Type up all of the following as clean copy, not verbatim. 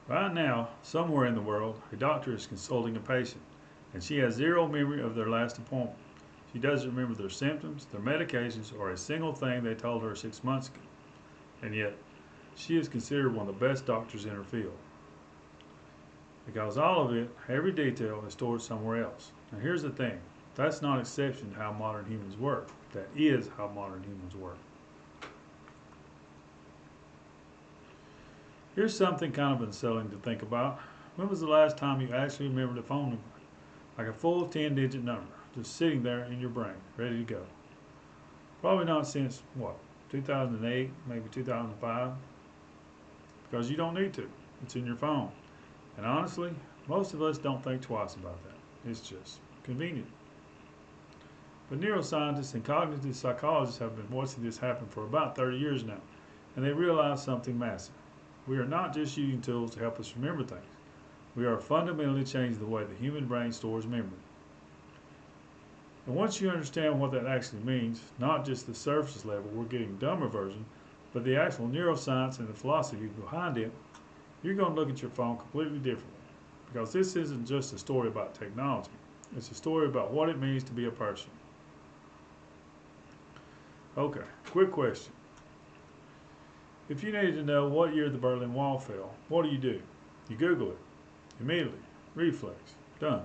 Right now, somewhere in the world, a doctor is consulting a patient, and she has zero memory of their last appointment. She doesn't remember their symptoms, their medications, or a single thing they told her 6 months ago. And yet, she is considered one of the best doctors in her field. Because all of it, every detail, is stored somewhere else. Now here's the thing. That's not exception to how modern humans work. That is how modern humans work. Here's something kind of unsettling to think about. When was the last time you actually remembered a phone number? Like a full 10-digit number, just sitting there in your brain, ready to go. Probably not since, what, 2008, maybe 2005? Because you don't need to. It's in your phone. And honestly, most of us don't think twice about that. It's just convenient. But neuroscientists and cognitive psychologists have been watching this happen for about 30 years now, and they realize something massive. We are not just using tools to help us remember things. We are fundamentally changing the way the human brain stores memory. And once you understand what that actually means, not just the surface level, we're getting dumber version, but the actual neuroscience and the philosophy behind it, you're going to look at your phone completely differently. Because this isn't just a story about technology. It's a story about what it means to be a person. Okay, quick question. If you needed to know what year the Berlin Wall fell, what do? You Google it. Immediately. Reflex. Done.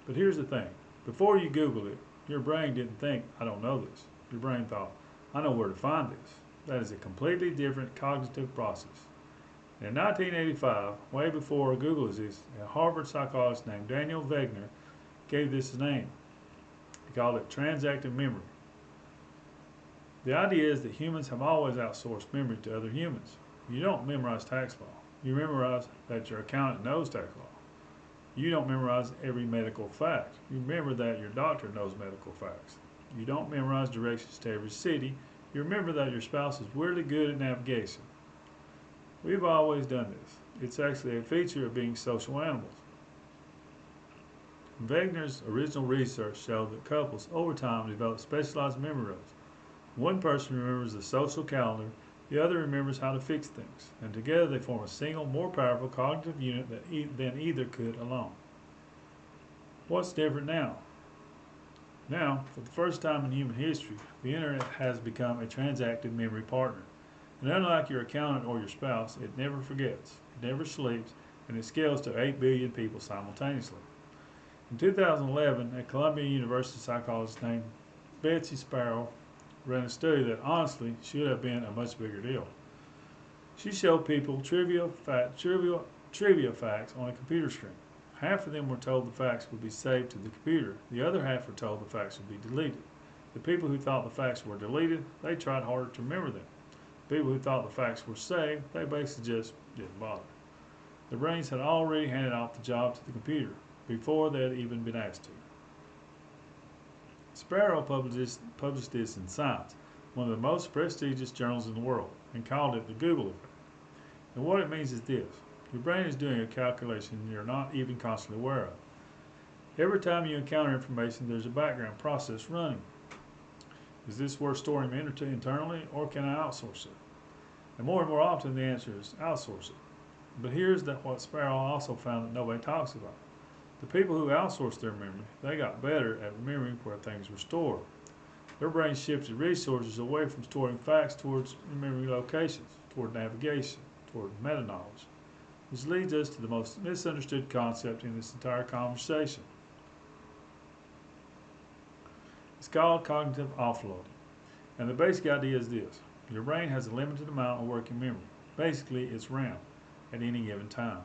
But here's the thing. Before you Google it, your brain didn't think, I don't know this. Your brain thought, I know where to find this. That is a completely different cognitive process. In 1985, way before Google existed, a Harvard psychologist named Daniel Wegner gave this a name. He called it transactive memory. The idea is that humans have always outsourced memory to other humans. You don't memorize tax law. You memorize that your accountant knows tax law. You don't memorize every medical fact. You remember that your doctor knows medical facts. You don't memorize directions to every city. You remember that your spouse is weirdly good at navigation. We've always done this. It's actually a feature of being social animals. Wegner's original research showed that couples over time develop specialized memory roles. One person remembers the social calendar, the other remembers how to fix things, and together they form a single, more powerful cognitive unit than either could alone. What's different now? Now, for the first time in human history, the internet has become a transactive memory partner. And unlike your accountant or your spouse, it never forgets, it never sleeps, and it scales to 8 billion people simultaneously. In 2011, a Columbia University psychologist named Betsy Sparrow ran a study that honestly should have been a much bigger deal. She showed people trivia facts on a computer screen. Half of them were told the facts would be saved to the computer. The other half were told the facts would be deleted. The people who thought the facts were deleted, they tried harder to remember them. The people who thought the facts were saved, they basically just didn't bother. The brains had already handed off the job to the computer before they had even been asked to. Sparrow published this in Science, one of the most prestigious journals in the world, and called it the Google effect. And what it means is this. Your brain is doing a calculation you're not even consciously aware of. Every time you encounter information, there's a background process running. Is this worth storing internally, or can I outsource it? And more often the answer is outsource it. But here's what Sparrow also found that nobody talks about. The people who outsourced their memory, they got better at remembering where things were stored. Their brains shifted resources away from storing facts towards remembering locations, toward navigation, toward meta-knowledge. Which leads us to the most misunderstood concept in this entire conversation. It's called cognitive offloading. And the basic idea is this. Your brain has a limited amount of working memory. Basically, it's RAM at any given time.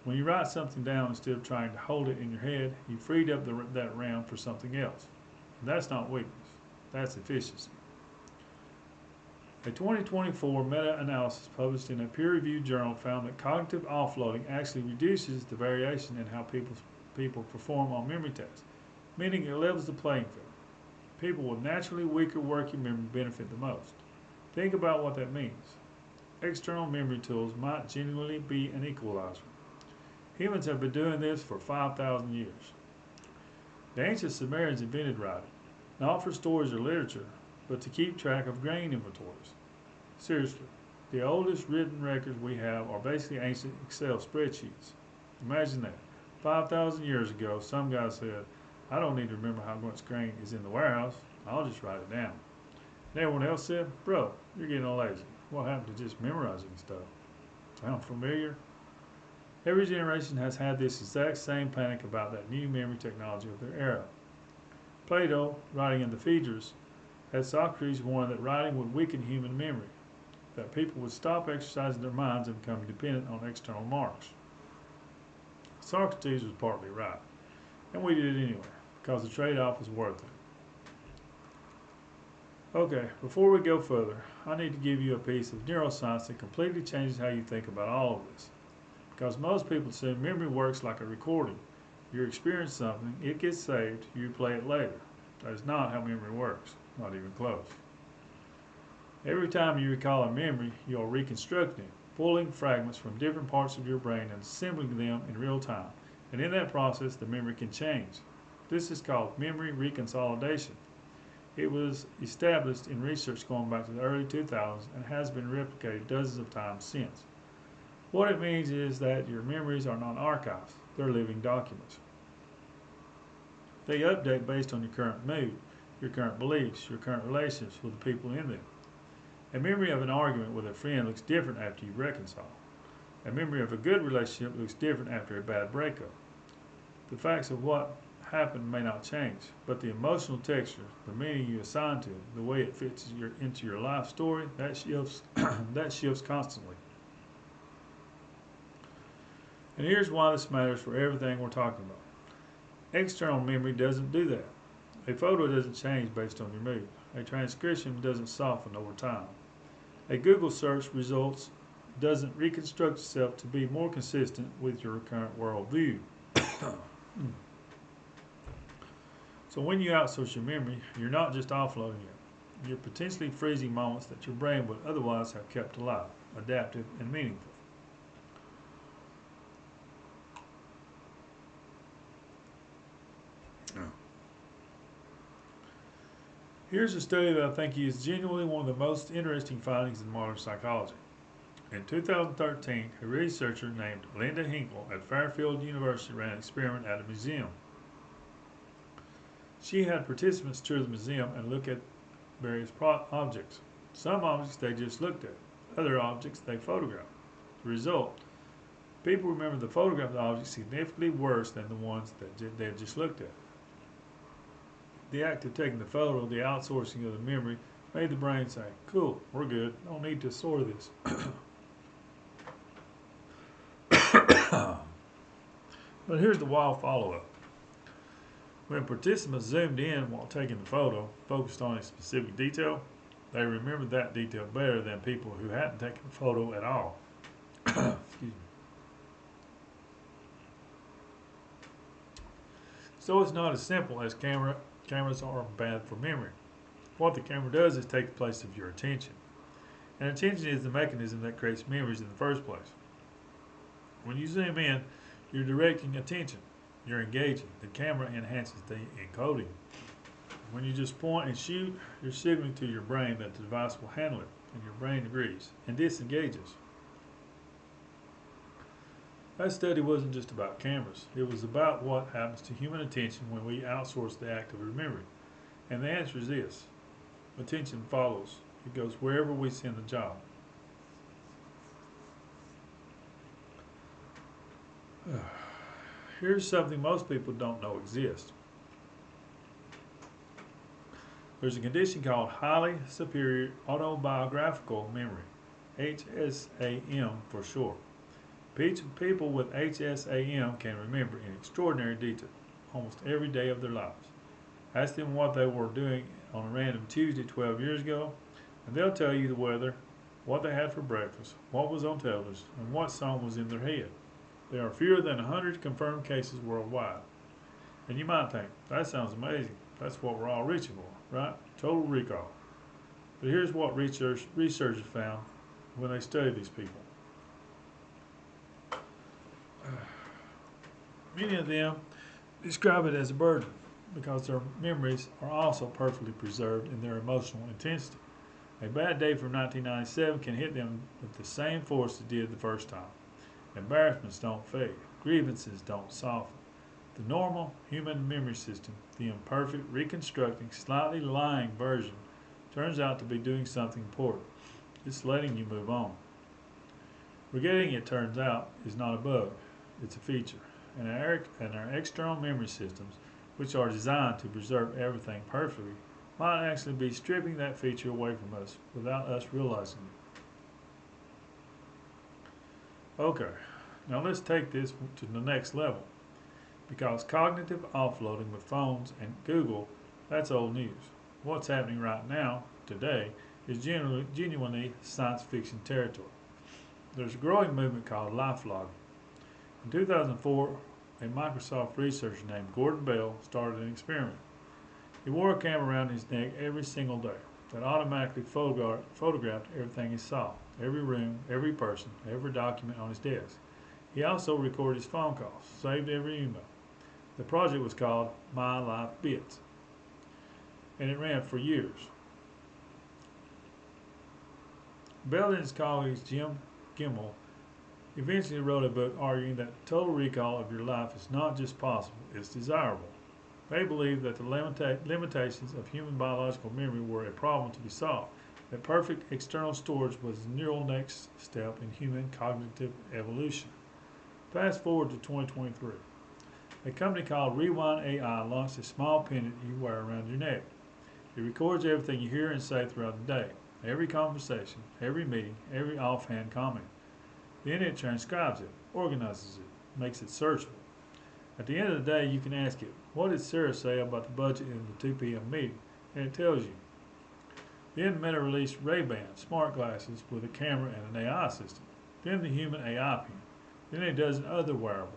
When you write something down instead of trying to hold it in your head, you freed up that RAM for something else. And that's not weakness. That's efficiency. A 2024 meta-analysis published in a peer-reviewed journal found that cognitive offloading actually reduces the variation in how people perform on memory tests, meaning it levels the playing field. People with naturally weaker working memory benefit the most. Think about what that means. External memory tools might genuinely be an equalizer. Humans have been doing this for 5,000 years. The ancient Sumerians invented writing, not for stories or literature, but to keep track of grain inventories. Seriously, The oldest written records we have are basically ancient Excel spreadsheets. Imagine that. 5,000 years ago, some guy said, I don't need to remember how much grain is in the warehouse. I'll just write it down. And everyone else said, bro, you're getting all lazy. What happened to just memorizing stuff? Sound familiar? Every generation has had this exact same panic about that new memory technology of their era. Plato, writing in the Phaedrus, had Socrates warn that writing would weaken human memory, that people would stop exercising their minds and become dependent on external marks. Socrates was partly right, and we did it anyway, because the trade-off was worth it. Okay, before we go further, I need to give you a piece of neuroscience that completely changes how you think about all of this. Because most people assume memory works like a recording. You experience something, it gets saved, you play it later. That is not how memory works, not even close. Every time you recall a memory, you are reconstructing it, pulling fragments from different parts of your brain and assembling them in real time. And in that process, the memory can change. This is called memory reconsolidation. It was established in research going back to the early 2000s and has been replicated dozens of times since. What it means is that your memories are not archives, they're living documents. They update based on your current mood, your current beliefs, your current relationships with the people in them. A memory of an argument with a friend looks different after you reconcile. A memory of a good relationship looks different after a bad breakup. The facts of what happened may not change, but the emotional texture, the meaning you assign to it, the way it fits into your life story, that shifts, that shifts constantly. And here's why this matters for everything we're talking about. External memory doesn't do that. A photo doesn't change based on your mood. A transcription doesn't soften over time. A Google search results doesn't reconstruct itself to be more consistent with your current worldview. So when you outsource your memory, you're not just offloading it. You're potentially freezing moments that your brain would otherwise have kept alive, adaptive, and meaningful. Here's a study that I think is genuinely one of the most interesting findings in modern psychology. In 2013, a researcher named Linda Hinkle at Fairfield University ran an experiment at a museum. She had participants tour the museum and look at various objects. Some objects they just looked at, other objects they photographed. The result, people remember the photographed objects significantly worse than the ones that they had just looked at. The act of taking the photo, the outsourcing of the memory, made the brain say, cool, we're good, don't need to store this. But here's the wild follow-up. When participants zoomed in while taking the photo, focused on a specific detail, they remembered that detail better than people who hadn't taken the photo at all. Excuse me. So it's not as simple as cameras are bad for memory. What the camera does is take the place of your attention. And attention is the mechanism that creates memories in the first place. When you zoom in, you're directing attention. You're engaging. The camera enhances the encoding. When you just point and shoot, you're signaling to your brain that the device will handle it, and your brain agrees and disengages. That study wasn't just about cameras. It was about what happens to human attention when we outsource the act of remembering. And the answer is this. Attention follows. It goes wherever we send the job. Here's something most people don't know exists. There's a condition called highly superior autobiographical memory, HSAM for short. People with HSAM can remember in extraordinary detail almost every day of their lives. Ask them what they were doing on a random Tuesday 12 years ago, and they'll tell you the weather, what they had for breakfast, what was on television, and what song was in their head. There are fewer than 100 confirmed cases worldwide. And you might think, that sounds amazing. That's what we're all reaching for, right? Total recall. But here's what researchers found when they studied these people. Many of them describe it as a burden because their memories are also perfectly preserved in their emotional intensity. A bad day from 1997 can hit them with the same force it did the first time. Embarrassments don't fade. Grievances don't soften. The normal human memory system, the imperfect, reconstructing, slightly lying version, turns out to be doing something important. It's letting you move on. Forgetting, it turns out, is not a bug. It's a feature. And our external memory systems, which are designed to preserve everything perfectly, might actually be stripping that feature away from us without us realizing it. Okay, now let's take this to the next level. Because cognitive offloading with phones and Google, that's old news. What's happening right now, today, is genuinely science fiction territory. There's a growing movement called lifelogging. In 2004, a Microsoft researcher named Gordon Bell started an experiment. He wore a camera around his neck every single day that automatically photographed everything he saw, every room, every person, every document on his desk. He also recorded his phone calls, saved every email. The project was called My Life Bits, and it ran for years. Bell and his colleagues Jim Gimmel eventually wrote a book arguing that total recall of your life is not just possible, it's desirable. They believed that the limitations of human biological memory were a problem to be solved, that perfect external storage was the neural next step in human cognitive evolution. Fast forward to 2023. A company called Rewind AI launched a small pendant you wear around your neck. It records everything you hear and say throughout the day, every conversation, every meeting, every offhand comment. Then it transcribes it, organizes it, makes it searchable. At the end of the day, you can ask it, what did Sarah say about the budget in the 2 p.m. meeting? And it tells you. Then Meta released Ray-Ban smart glasses with a camera and an AI system. Then the human AI pen. Then a dozen other wearables.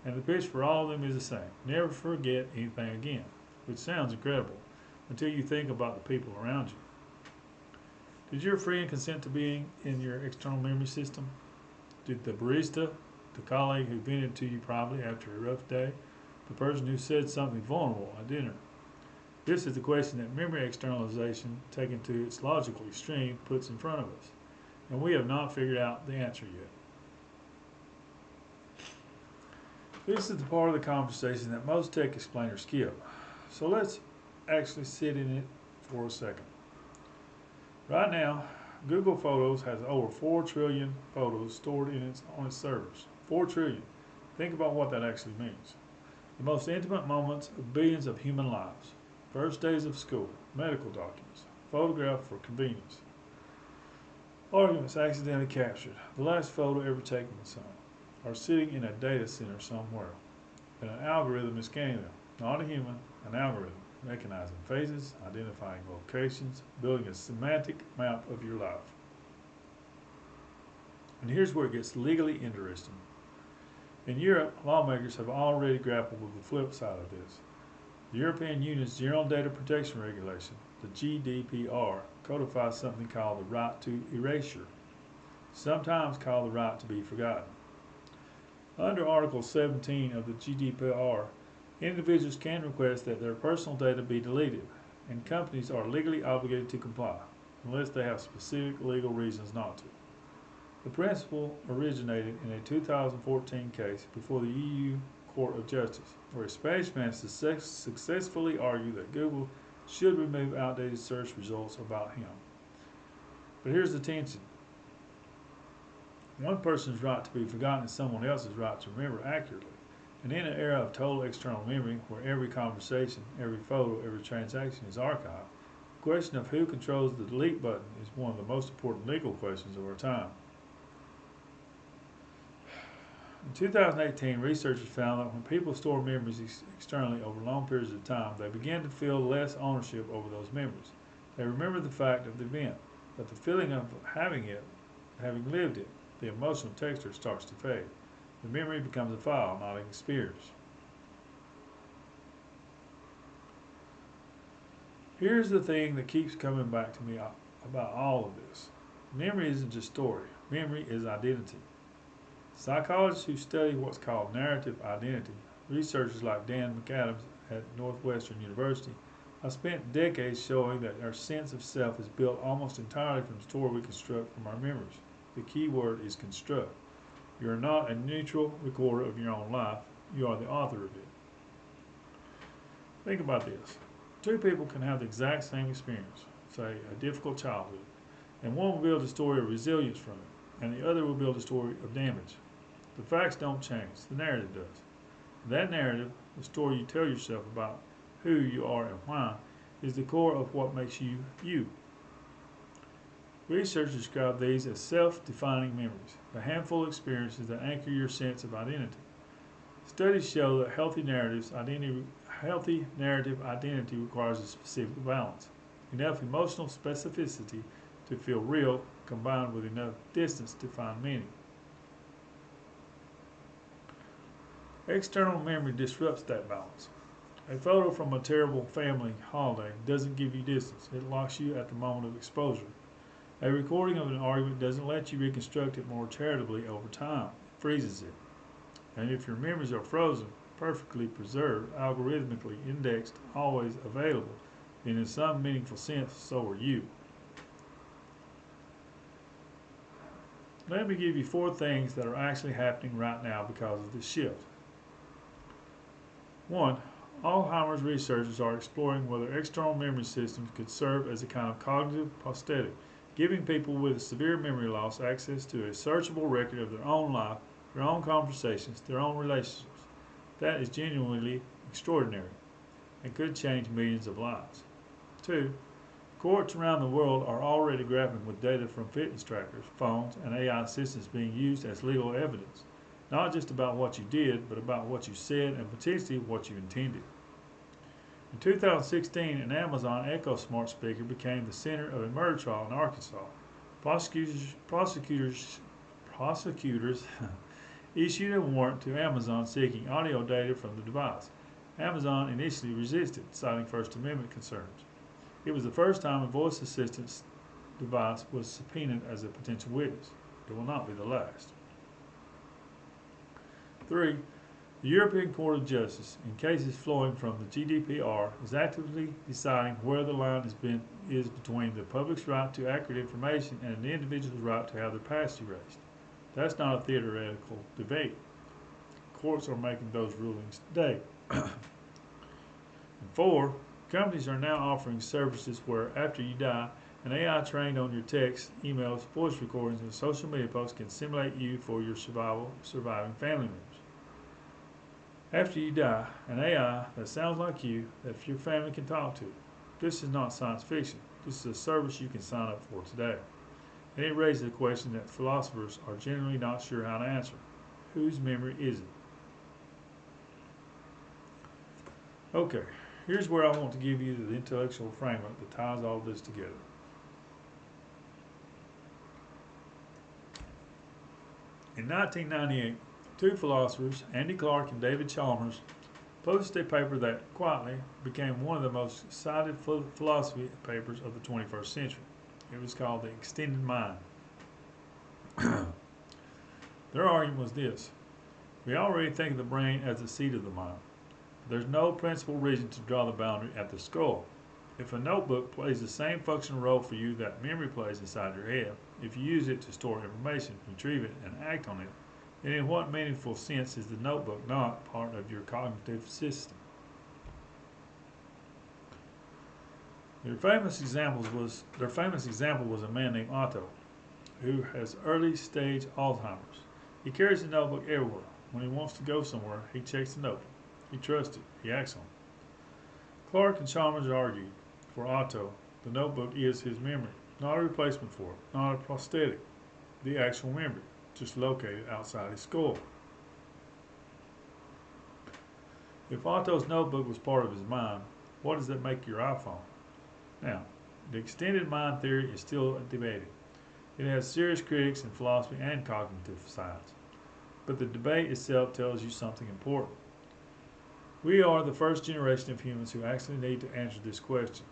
And the pitch for all of them is the same. Never forget anything again, which sounds incredible until you think about the people around you. Did your friend consent to being in your external memory system? Did the barista, the colleague who vented to you privately after a rough day, the person who said something vulnerable at dinner? This is the question that memory externalization, taken to its logical extreme, puts in front of us. And we have not figured out the answer yet. This is the part of the conversation that most tech explainers skip. So let's actually sit in it for a second. Right now, Google Photos has over 4 trillion photos stored on its servers. 4 trillion. Think about what that actually means. The most intimate moments of billions of human lives. First days of school, medical documents, photographed for convenience. Arguments accidentally captured, the last photo ever taken with someone, are sitting in a data center somewhere. And an algorithm is scanning them. Not a human, an algorithm, recognizing faces, identifying locations, building a semantic map of your life. And here's where it gets legally interesting. In Europe, lawmakers have already grappled with the flip side of this. The European Union's General Data Protection Regulation, the GDPR, codifies something called the right to erasure, sometimes called the right to be forgotten. Under Article 17 of the GDPR, individuals can request that their personal data be deleted, and companies are legally obligated to comply, unless they have specific legal reasons not to. The principle originated in a 2014 case before the EU Court of Justice, where a Spanish man successfully argued that Google should remove outdated search results about him. But here's the tension. One person's right to be forgotten is someone else's right to remember accurately. And in an era of total external memory, where every conversation, every photo, every transaction is archived, the question of who controls the delete button is one of the most important legal questions of our time. In 2018, researchers found that when people store memories externally over long periods of time, they begin to feel less ownership over those memories. They remember the fact of the event, but the feeling of having lived it, the emotional texture starts to fade. The memory becomes a file, not an experience. Here's the thing that keeps coming back to me about all of this. Memory isn't just story. Memory is identity. Psychologists who study what's called narrative identity, researchers like Dan McAdams at Northwestern University, I spent decades showing that our sense of self is built almost entirely from the story we construct from our memories. The key word is construct. You are not a neutral recorder of your own life, you are the author of it. Think about this. Two people can have the exact same experience, say a difficult childhood, and one will build a story of resilience from it, and the other will build a story of damage. The facts don't change, the narrative does. That narrative, the story you tell yourself about who you are and why, is the core of what makes you you. Researchers describe these as self-defining memories, the handful of experiences that anchor your sense of identity. Studies show that healthy narrative identity requires a specific balance, enough emotional specificity to feel real, combined with enough distance to find meaning. External memory disrupts that balance. A photo from a terrible family holiday doesn't give you distance, it locks you at the moment of exposure. A recording of an argument doesn't let you reconstruct it more charitably over time, it freezes it. And if your memories are frozen, perfectly preserved, algorithmically indexed, always available, then in some meaningful sense, so are you. Let me give you 4 things that are actually happening right now because of this shift. 1. Alzheimer's researchers are exploring whether external memory systems could serve as a kind of cognitive prosthetic, giving people with severe memory loss access to a searchable record of their own life, their own conversations, their own relationships. That is genuinely extraordinary and could change millions of lives. 2. Courts around the world are already grappling with data from fitness trackers, phones, and AI assistants being used as legal evidence, not just about what you did, but about what you said and potentially what you intended. In 2016, an Amazon Echo Smart speaker became the center of a murder trial in Arkansas. Prosecutors issued a warrant to Amazon seeking audio data from the device. Amazon initially resisted, citing First Amendment concerns. It was the first time a voice assistance device was subpoenaed as a potential witness. It will not be the last. 3. The European Court of Justice, in cases flowing from the GDPR, is actively deciding where the line is between the public's right to accurate information and an individual's right to have their past erased. That's not a theoretical debate. Courts are making those rulings today. And 4. Companies are now offering services where, after you die, an AI trained on your texts, emails, voice recordings, and social media posts can simulate you for your surviving family members. After you die, an AI that sounds like you, that your family can talk to. This is not science fiction. This is a service you can sign up for today. And it raises a question that philosophers are generally not sure how to answer. Whose memory is it? Okay, here's where I want to give you the intellectual framework that ties all this together. In 1998, 2 philosophers, Andy Clark and David Chalmers, published a paper that, quietly, became one of the most cited philosophy papers of the 21st century. It was called The Extended Mind. Their argument was this: we already think of the brain as the seat of the mind. There's no principal reason to draw the boundary at the skull. If a notebook plays the same functional role for you that memory plays inside your head, if you use it to store information, retrieve it, and act on it, then in what meaningful sense is the notebook not part of your cognitive system? Their famous example was a man named Otto, who has early stage Alzheimer's. He carries a notebook everywhere. When he wants to go somewhere, he checks the notebook. He trusts it. He acts on it. Clark and Chalmers argued, for Otto, the notebook is his memory, not a replacement for it, not a prosthetic, the actual memory, just located outside his skull. If Otto's notebook was part of his mind, what does that make your iPhone? Now, the extended mind theory is still debated. It has serious critics in philosophy and cognitive science. But the debate itself tells you something important. We are the first generation of humans who actually need to answer this question,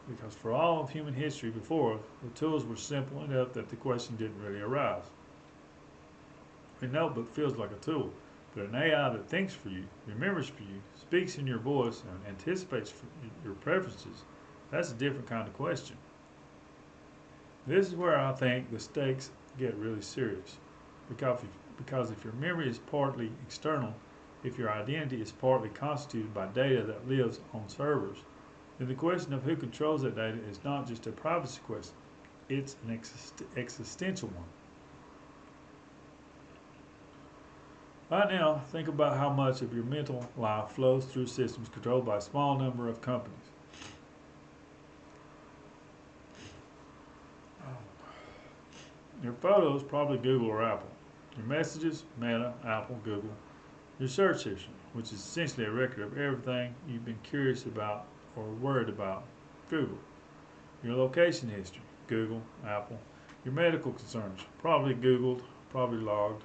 because for all of human history before us, the tools were simple enough that the question didn't really arise. A notebook feels like a tool, But an AI that thinks for you, remembers for you, speaks in your voice, and anticipates your preferences, that's a different kind of question. This is where I think the stakes get really serious. Because if your memory is partly external, if your identity is partly constituted by data that lives on servers, then the question of who controls that data is not just a privacy question, it's an existential one. Right now, think about how much of your mental life flows through systems controlled by a small number of companies. Your photos, probably Google or Apple. Your messages, Meta, Apple, Google. Your search history, which is essentially a record of everything you've been curious about or worried about, Google. Your location history, Google, Apple. Your medical concerns, probably Googled, probably logged.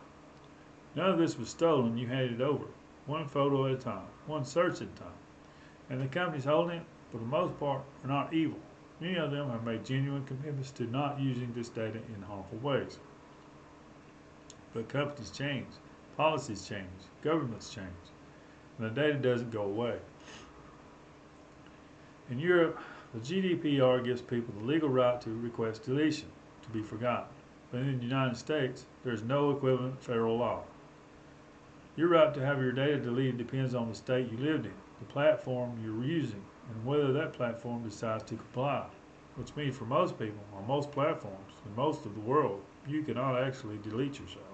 None of this was stolen, you handed it over, one photo at a time, one search at a time. And the companies holding it, for the most part, are not evil. Many of them have made genuine commitments to not using this data in harmful ways. But companies change, policies change, governments change, and the data doesn't go away. In Europe, the GDPR gives people the legal right to request deletion, to be forgotten. But in the United States, there is no equivalent federal law. Your right to have your data deleted depends on the state you lived in, the platform you're using, and whether that platform decides to comply. Which means for most people, on most platforms, in most of the world, you cannot actually delete yourself.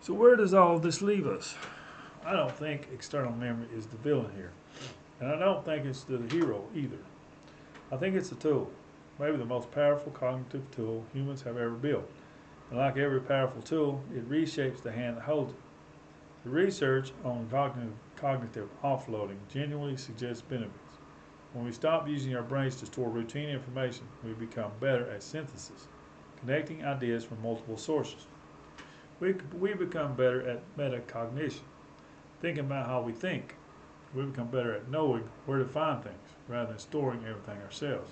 So where does all of this leave us? I don't think external memory is the villain here. And I don't think it's the hero either. I think it's a tool, maybe the most powerful cognitive tool humans have ever built. And like every powerful tool, it reshapes the hand that holds it. The research on cognitive offloading genuinely suggests benefits. When we stop using our brains to store routine information, we become better at synthesis, connecting ideas from multiple sources. We become better at metacognition, thinking about how we think. We become better at knowing where to find things, rather than storing everything ourselves.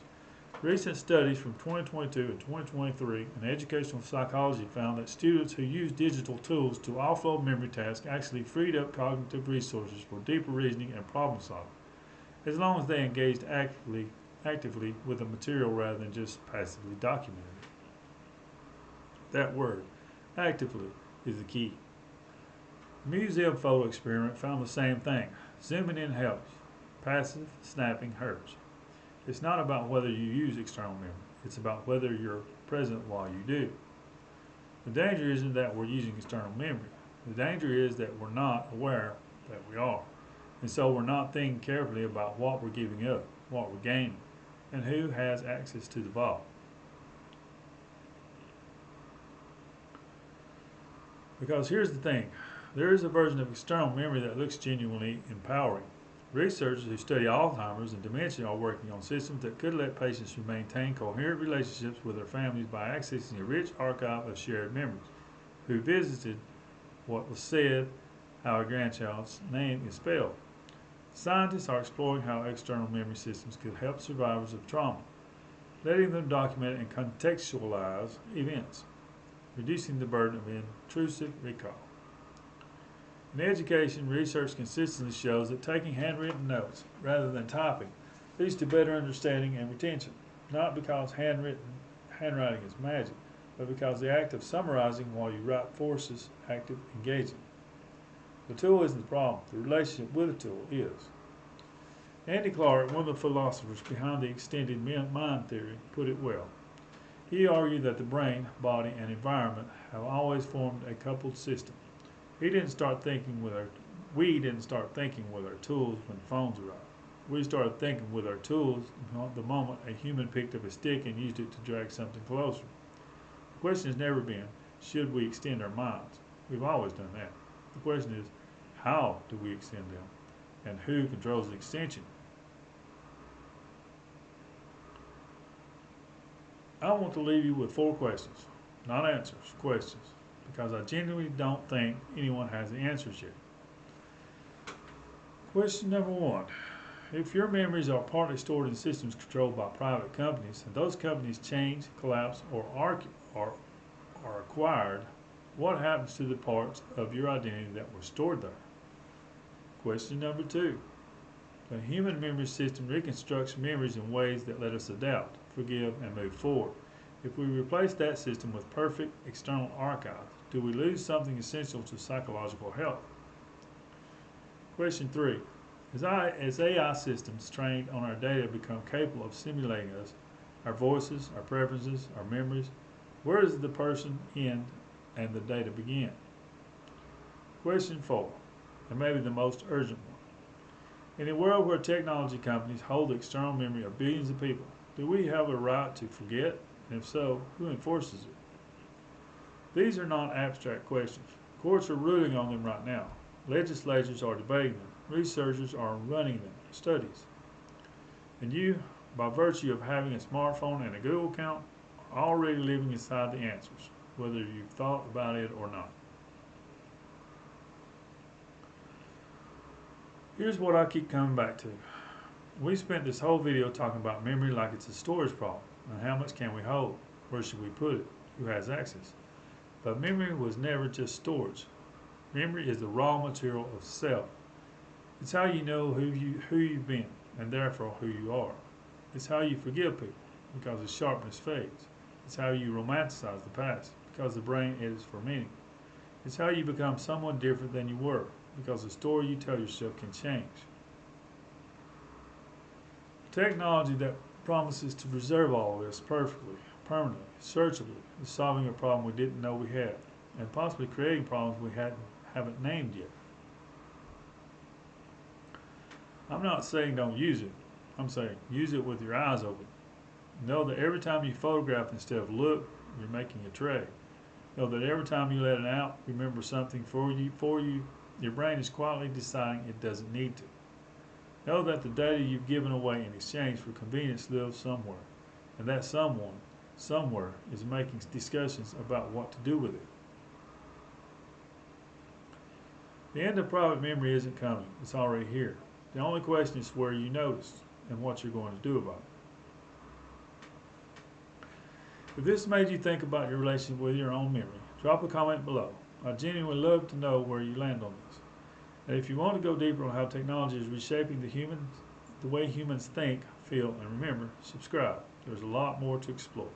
Recent studies from 2022 and 2023 in educational psychology found that students who used digital tools to offload memory tasks actually freed up cognitive resources for deeper reasoning and problem solving, as long as they engaged actively with the material rather than just passively documenting it. That word, actively, is the key. The museum photo experiment found the same thing. Zooming in helps. Passive snapping hurts. It's not about whether you use external memory. It's about whether you're present while you do. The danger isn't that we're using external memory. The danger is that we're not aware that we are. And so we're not thinking carefully about what we're giving up, what we're gaining, and who has access to the vault. Because here's the thing. There is a version of external memory that looks genuinely empowering. Researchers who study Alzheimer's and dementia are working on systems that could let patients who maintain coherent relationships with their families by accessing a rich archive of shared memories, who visited, what was said, how a grandchild's name is spelled. Scientists are exploring how external memory systems could help survivors of trauma, letting them document and contextualize events, reducing the burden of intrusive recall. In education, research consistently shows that taking handwritten notes rather than typing leads to better understanding and retention, not because handwriting is magic, but because the act of summarizing while you write forces active engaging. The tool isn't the problem, the relationship with the tool is. Andy Clark, one of the philosophers behind the extended mind theory, put it well. He argued that the brain, body, and environment have always formed a coupled system. We didn't start thinking with our tools when phones arrived. We started thinking with our tools the moment a human picked up a stick and used it to drag something closer. The question has never been, should we extend our minds? We've always done that. The question is, how do we extend them? And who controls the extension? I want to leave you with 4 questions, not answers, questions, because I genuinely don't think anyone has the answers yet. Question number 1. If your memories are partly stored in systems controlled by private companies, and those companies change, collapse, or are acquired, What happens to the parts of your identity that were stored there? Question number 2. The human memory system reconstructs memories in ways that let us adapt, forgive, and move forward. If we replace that system with perfect external archives, do we lose something essential to psychological health? Question 3. As AI systems trained on our data become capable of simulating us, our voices, our preferences, our memories, where does the person end and the data begin? Question 4, and maybe the most urgent one. In a world where technology companies hold the external memory of billions of people, do we have a right to forget? And if so, who enforces it? These are not abstract questions. Courts are ruling on them right now. Legislatures are debating them. Researchers are running them, studies. And you, by virtue of having a smartphone and a Google account, are already living inside the answers, whether you've thought about it or not. Here's what I keep coming back to. We spent this whole video talking about memory like it's a storage problem, and how much can we hold? Where should we put it? Who has access? But memory was never just storage. Memory is the raw material of self. It's how you know who you've been, and therefore who you are. It's how you forgive people, because the sharpness fades. It's how you romanticize the past, because the brain edits for meaning. It's how you become someone different than you were, because the story you tell yourself can change. Technology that promises to preserve all of this perfectly, permanently, searchably, is solving a problem we didn't know we had, and possibly creating problems we haven't named yet. I'm not saying don't use it. I'm saying use it with your eyes open. Know that every time you photograph instead of look, you're making a trade. Know that every time you let it out, remember something for you, your brain is quietly deciding it doesn't need to. Know that the data you've given away in exchange for convenience lives somewhere, and that someone, somewhere, is making discussions about what to do with it. The end of private memory isn't coming. It's already here. The only question is where you notice and what you're going to do about it. If this made you think about your relationship with your own memory, drop a comment below. I genuinely love to know where you land on this. And if you want to go deeper on how technology is reshaping the way humans think, feel, and remember, subscribe. There's a lot more to explore.